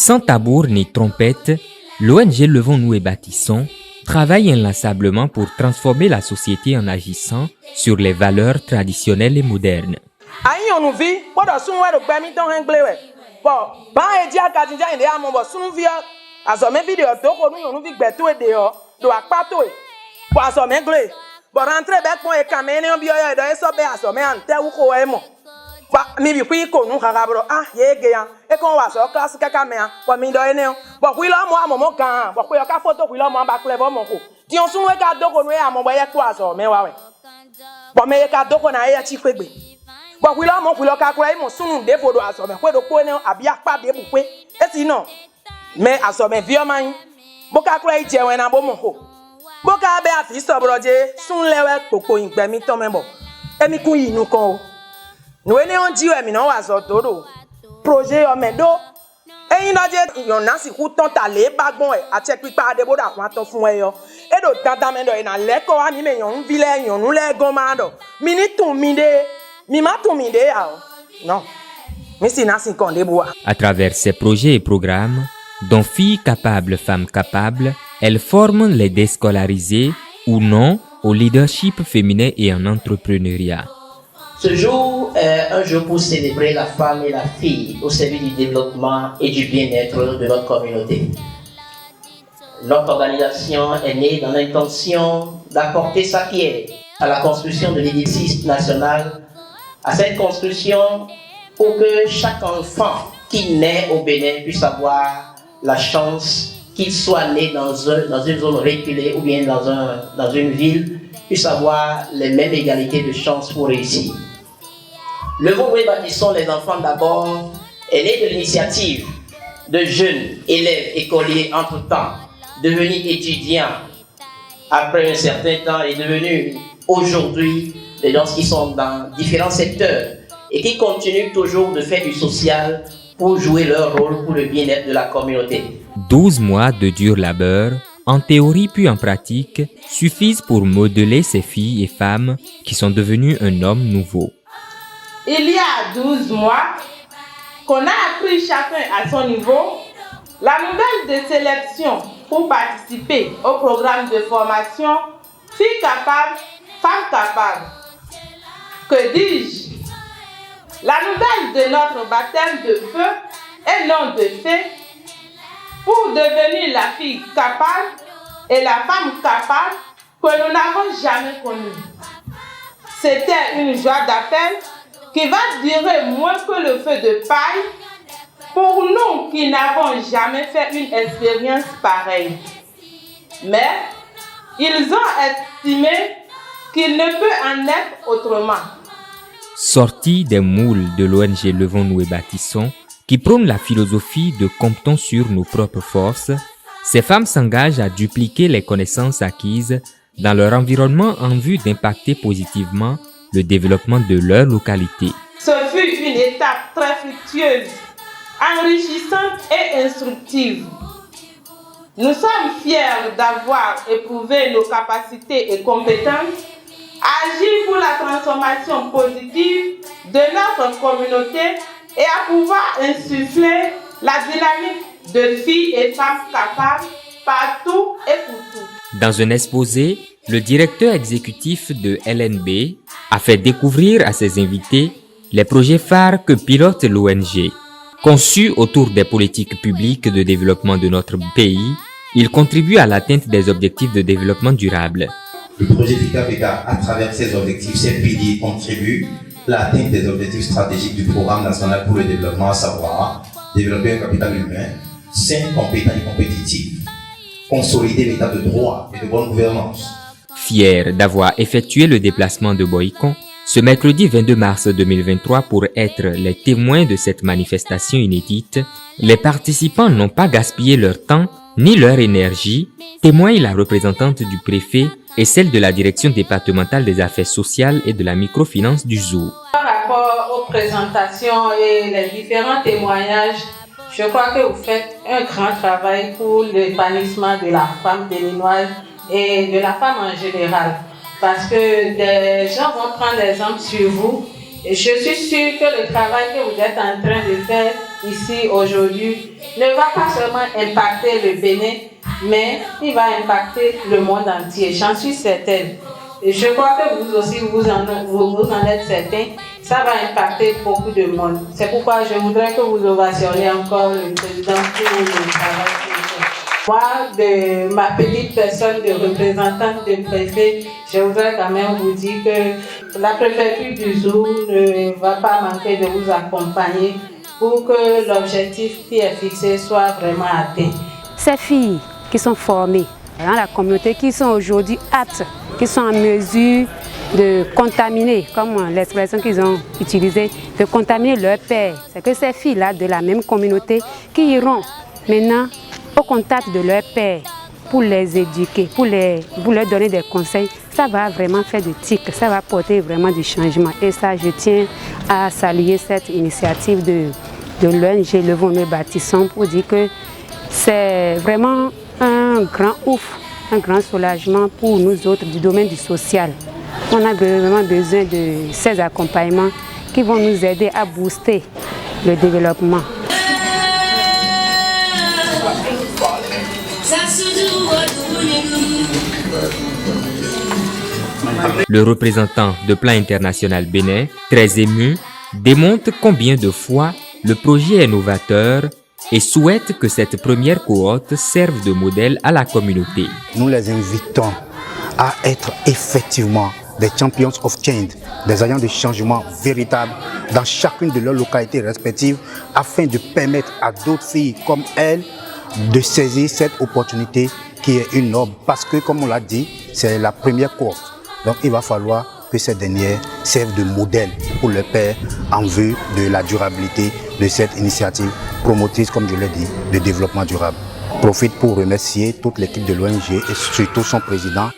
Sans tambour ni trompette, l'ONG Levons-nous et bâtissons travaille inlassablement pour transformer la société en agissant sur les valeurs traditionnelles et modernes. Mi bi kui ko nu kaka bro ye ge yan e kon wa so class kaka me an bo mi do ene o bo kui lo mo amomo kan bo kui o ka photo kui lo mo ba clever mo ko ti on sun we ka doko nu e amo bo ye to aso me wa we bo me ye ka doko na ye chi kwegbe bo kui lo mo kui lo ka kura mo sunu de fodo aso me kwedo ko ne abi apa de bu pe e ti no me aso me vi o man bo ka kura ije we na bo mo ko bo ka be afi so broje sun lewe popo ingbe mi to me bo e mi kun yi nu kan o nous on dit mais non wa so todo projet o medo eyin loje yon na si ku ton ta le bagbon e ati pipa de boda kwa ton fun e yo e do dandan me do na le ko wa mi me yon vi le yon nu le gon ma do mi ni tun mi de mi ma tun mi de ya o non mi si na si kon de boa. À travers ces projets et programmes, dont Filles capables, femmes capables, elles forment les déscolarisés ou non au leadership féminin et en entrepreneuriat. Ce jour est un jour pour célébrer la femme et la fille au service du développement et du bien-être de notre communauté. Notre organisation est née dans l'intention d'apporter sa pierre à la construction de l'édifice national, à cette construction pour que chaque enfant qui naît au Bénin puisse avoir la chance, qu'il soit né dans une zone reculée ou bien dans une ville, puisse avoir les mêmes égalités de chances pour réussir. Levons-nous et bâtissons les enfants d'abord est né de l'initiative de jeunes élèves écoliers entre-temps, devenus étudiants après un certain temps et devenus aujourd'hui des gens qui sont dans différents secteurs et qui continuent toujours de faire du social pour jouer leur rôle pour le bien-être de la communauté. 12 mois de dur labeur, en théorie puis en pratique, suffisent pour modeler ces filles et femmes qui sont devenues un homme nouveau. Il y a 12 mois qu'on a appris chacun à son niveau la nouvelle de sélection pour participer au programme de formation Filles capables, femmes capables. Que dis-je? La nouvelle de notre baptême de feu et non de fée pour devenir la fille capable et la femme capable que nous n'avons jamais connue. C'était une joie d'appel qui va durer moins que le feu de paille pour nous qui n'avons jamais fait une expérience pareille. Mais ils ont estimé qu'il ne peut en être autrement. Sorties des moules de l'ONG Levons-nous et bâtissons, qui prône la philosophie de comptons sur nos propres forces, ces femmes s'engagent à dupliquer les connaissances acquises dans leur environnement en vue d'impacter positivement le développement de leur localité. Ce fut une étape très fructueuse, enrichissante et instructive. Nous sommes fiers d'avoir éprouvé nos capacités et compétences, agir pour la transformation positive de notre communauté et à pouvoir insuffler la dynamique de filles et femmes capables partout et pour tout. Dans un exposé, le directeur exécutif de LNB a fait découvrir à ses invités les projets phares que pilote l'ONG. Conçus autour des politiques publiques de développement de notre pays, ils contribuent à l'atteinte des objectifs de développement durable. Le projet FICAPK, à travers ses objectifs, ses piliers, contribue à l'atteinte des objectifs stratégiques du programme national pour le développement, à savoir développer un capital humain sain, compétent et compétitif, consolider l'état de droit et de bonne gouvernance. Fiers d'avoir effectué le déplacement de Boïcon ce mercredi 22 mars 2023 pour être les témoins de cette manifestation inédite, les participants n'ont pas gaspillé leur temps ni leur énergie, témoigne la représentante du préfet et celle de la direction départementale des affaires sociales et de la microfinance du zoo. Par rapport aux présentations et les différents témoignages, je crois que vous faites un grand travail pour l'épanouissement de la femme béninoise et de la femme en général. Parce que des gens vont prendre l'exemple sur vous Et je suis sûre que le travail que vous êtes en train de faire ici aujourd'hui ne va pas seulement impacter le Bénin, mais il va impacter le monde entier. J'en suis certaine. Et je crois que vous aussi, vous en êtes certains. Ça va impacter beaucoup de monde. C'est pourquoi je voudrais que vous ovationniez encore le président pour le travail qu'il fait. Moi, de ma petite personne de représentante de préfet, je voudrais quand même vous dire que la préfecture du Zou ne va pas manquer de vous accompagner pour que l'objectif qui est fixé soit vraiment atteint. Ces filles qui sont formées dans la communauté, qui sont aujourd'hui aptes, qui sont en mesure de contaminer, comme l'expression qu'ils ont utilisée, de contaminer leur père. C'est que ces filles-là de la même communauté qui iront maintenant au contact de leur père pour les éduquer, pour leur donner des conseils, ça va vraiment faire du tic, ça va porter vraiment du changement. Et ça, je tiens à saluer cette initiative de l'ONG Levons-nous Bâtissons pour dire que c'est vraiment un grand ouf, un grand soulagement pour nous autres du domaine du social. On a vraiment besoin de ces accompagnements qui vont nous aider à booster le développement. Le représentant de Plan International Bénin, très ému, démontre combien de fois le projet est novateur et souhaite que cette première cohorte serve de modèle à la communauté. Nous les invitons à être effectivement des champions of change, des agents de changement véritables dans chacune de leurs localités respectives afin de permettre à d'autres filles comme elles de saisir cette opportunité qui est une norme parce que, comme on l'a dit, c'est la première cohorte. Donc il va falloir que ces dernières servent de modèle pour le père en vue de la durabilité de cette initiative promotrice, comme je l'ai dit, de développement durable. Je profite pour remercier toute l'équipe de l'ONG et surtout son président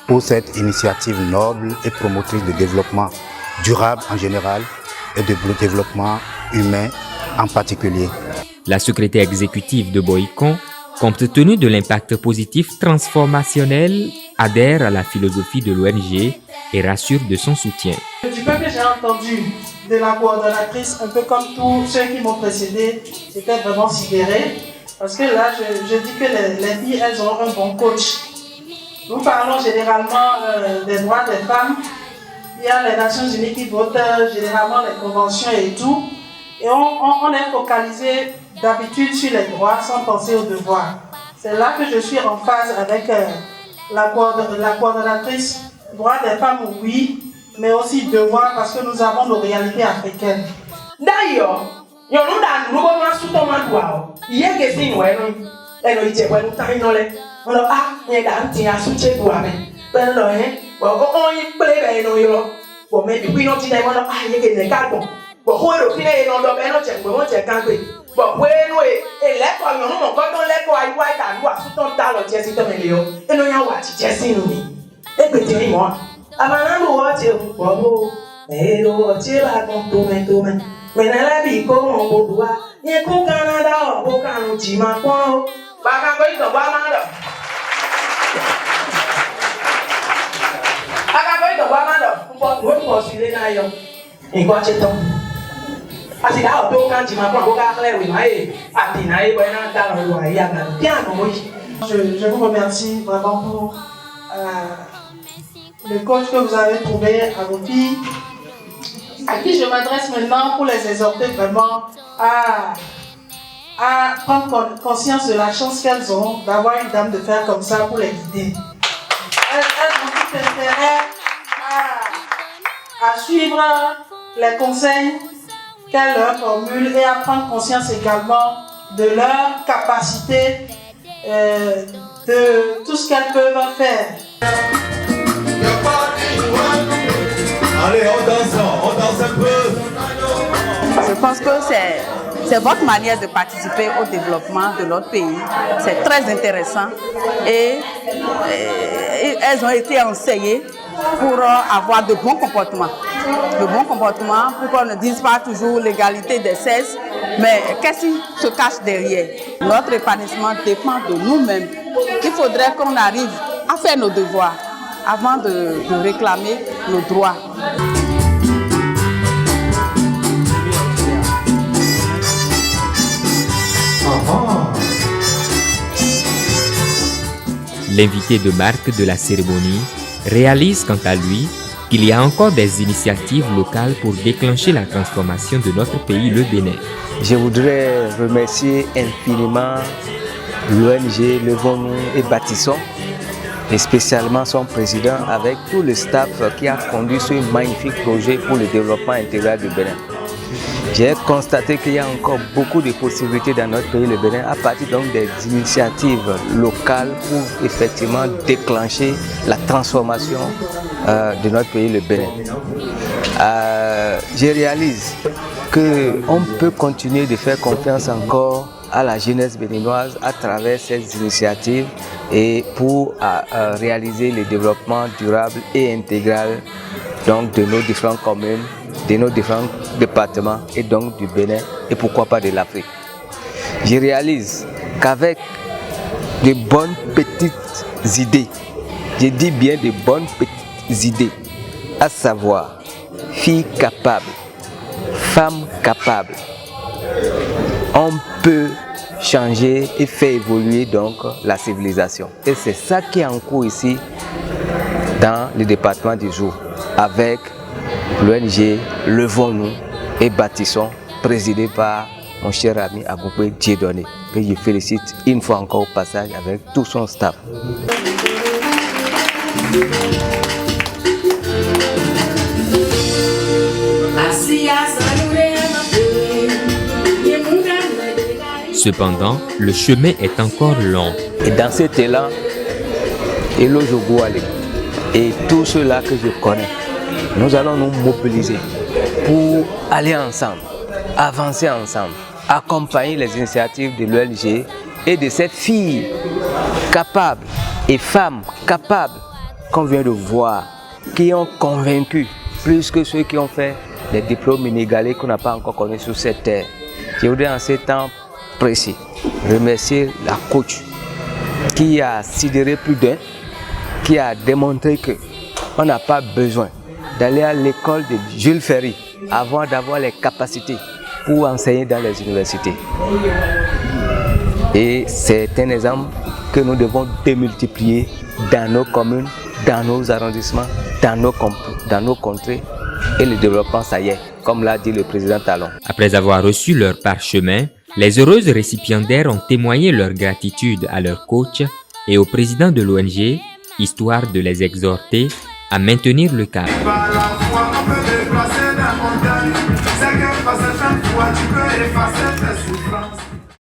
pour cette initiative noble et promotrice de développement durable en général et de développement humain en particulier. La secrétaire exécutive de Boycon, compte tenu de l'impact positif transformationnel, adhère à la philosophie de l'ONG et rassure de son soutien. Du peu que j'ai entendu de la coordonnatrice, un peu comme tous ceux qui m'ont précédé, j'étais vraiment sidéré. Parce que là, je dis que les filles, elles ont un bon coach. Nous parlons généralement des droits des femmes. Il y a les Nations Unies qui votent généralement les conventions et tout. Et on est focalisé d'habitude sur les droits sans penser aux devoirs. C'est là que je suis en phase avec la coordonnatrice. Droits des femmes, oui, mais aussi devoirs parce que nous avons nos réalités africaines. D'ailleurs, nous avons tout le monde. Il y a des signes, Je vous remercie vraiment pour le coach que vous avez trouvé à vos filles, à qui je m'adresse maintenant pour les exhorter vraiment à prendre conscience de la chance qu'elles ont d'avoir une dame de fer comme ça pour les guider. Elles ont tout intérêt à suivre les conseils qu'elles leur formulent et à prendre conscience également de leur capacité, de tout ce qu'elles peuvent faire. Allez, on danse un peu. Je pense que c'est votre manière de participer au développement de notre pays. C'est très intéressant et elles ont été enseignées pour avoir de bons comportements. De bons comportements pour qu'on ne dise pas toujours l'égalité des sexes, mais qu'est-ce qui se cache derrière? Notre épanouissement dépend de nous-mêmes. Il faudrait qu'on arrive à faire nos devoirs avant de réclamer nos droits. l'invité de marque de la cérémonie, réalise quant à lui qu'il y a encore des initiatives locales pour déclencher la transformation de notre pays, le Bénin. Je voudrais remercier infiniment l'ONG Levons-nous et Bâtissons, et spécialement son président avec tout le staff qui a conduit ce magnifique projet pour le développement intégral du Bénin. J'ai constaté qu'il y a encore beaucoup de possibilités dans notre pays, le Bénin, à partir donc des initiatives locales pour effectivement déclencher la transformation de notre pays, le Bénin. Je réalise qu'on peut continuer de faire confiance encore à la jeunesse béninoise à travers ces initiatives et pour réaliser le développement durable et intégral donc, de nos différentes communes, de nos différents départements et donc du Bénin et pourquoi pas de l'Afrique. Je réalise qu'avec de bonnes petites idées, je dis bien de bonnes petites idées, à savoir filles capables, femmes capables, on peut changer et faire évoluer donc la civilisation. Et c'est ça qui est en cours ici dans le département du Jour avec l'ONG Levons-nous et Bâtissons, présidé par mon cher ami Agoupé Dieudonné, que je félicite une fois encore au passage avec tout son staff. Cependant, le chemin est encore long. Et dans cet élan, Elo Jogouale et tous ceux-là que je connais, nous allons nous mobiliser pour aller ensemble, avancer ensemble, accompagner les initiatives de l'ONG et de ces filles capables et femmes capables qu'on vient de voir, qui ont convaincu plus que ceux qui ont fait des diplômes inégalés qu'on n'a pas encore connus sur cette terre. Je voudrais en ces temps précis remercier la coach qui a sidéré plus d'un, qui a démontré qu'on n'a pas besoin d'aller à l'école de Jules Ferry avant d'avoir les capacités pour enseigner dans les universités. Et c'est un exemple que nous devons démultiplier dans nos communes, dans nos arrondissements, dans nos contrées. Et le développement, ça y est, comme l'a dit le président Talon. Après avoir reçu leur parchemin, les heureuses récipiendaires ont témoigné leur gratitude à leur coach et au président de l'ONG, histoire de les exhorter à maintenir le cap. Par la foi, on peut déplacer des montagnes. C'est que par certaines fois, tu peux effacer tes souffrances.